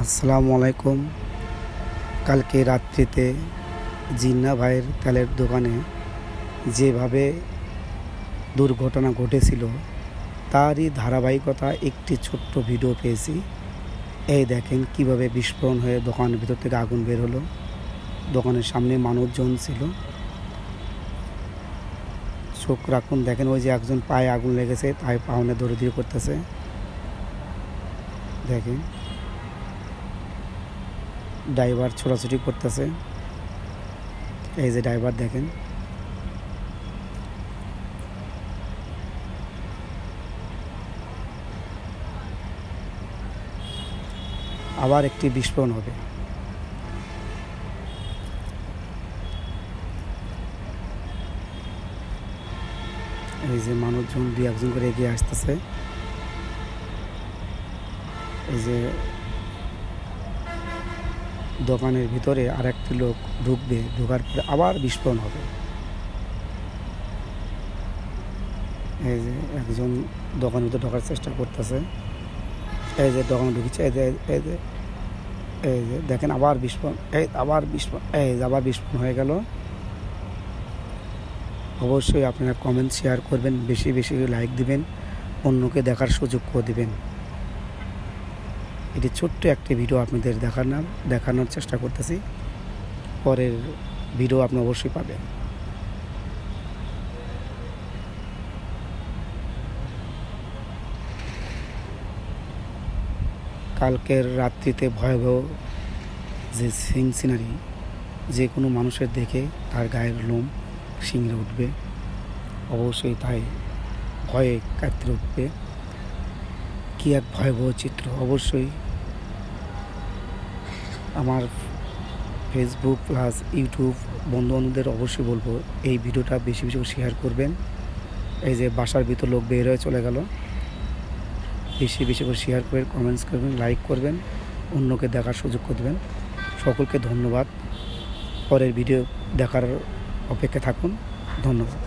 আসসালামু আলাইকুম। কালকে রাত্রিতে জিন্না ভাইয়ের তেলের দোকানে যেভাবে দুর্ঘটনা ঘটেছিল তারই ধারাবাহিকতা একটি ছোট্ট ভিডিও পেয়েছি। এই দেখেন কিভাবে বিস্ফোরণ হয়ে দোকানের ভিতর থেকে আগুন বের হলো। দোকানের সামনে মানুষজন ছিল, চোখ রাখুন। দেখেন ওই যে একজন পায়ে আগুন লেগেছে, তাই পাওনে দৌড়াদৌড়ি করতেছে। দেখেন ড্রাইভার ছোটাছুটি করতেছে। এই যে ড্রাইভার দেখেন, আবার একটি বিস্ফোরণ হবে। এই যে মানুষজন দুই একজন করে এগিয়ে আসতেছে। এই যে দোকানের ভিতরে আর একটি লোক ঢুকবে, ঢোকার পরে আবার বিস্ফোরণ হবে। এই যে একজন দোকানের ভিতরে ঢোকার চেষ্টা করতেছে। এই যে দোকানে ঢুকেছে, এই যে দেখেন আবার বিস্ফোরণ, এই যে আবার বিস্ফোরণ হয়ে গেল। অবশ্যই আপনারা কমেন্ট শেয়ার করবেন, বেশি বেশি লাইক দিবেন, অন্যকে দেখার সুযোগ করে দিবেন। এটি ছোট্ট একটি ভিডিও আপনাদের দেখানোর চেষ্টা করতেছি। পরের ভিডিও আপনি অবশ্যই পাবেন। কালকের রাত্রিতে ভয়াবহ যে সিনারি, যে কোনো মানুষের দেখে তার গায়ের লোম শিংড়ে উঠবে, অবশ্যই তাই ভয়ে কাঁপতে উঠবে। কী এক ভয়াবহ চিত্র! অবশ্যই আমার ফেসবুক প্লাস ইউটিউব বন্ধু-বান্ধবদের অবশ্যই বলবো এই ভিডিওটা বেশি বেশি করে শেয়ার করবেন। এই যে বাসার ভিতর লোক বের হয়ে চলে গেল, বেশি বেশি করে শেয়ার করবেন, কমেন্টস করবেন, লাইক করবেন, অন্যকে দেখার সুযোগ করে দেবেন। সকলকে ধন্যবাদ। পরের ভিডিও দেখার অপেক্ষা থাকুন। ধন্যবাদ।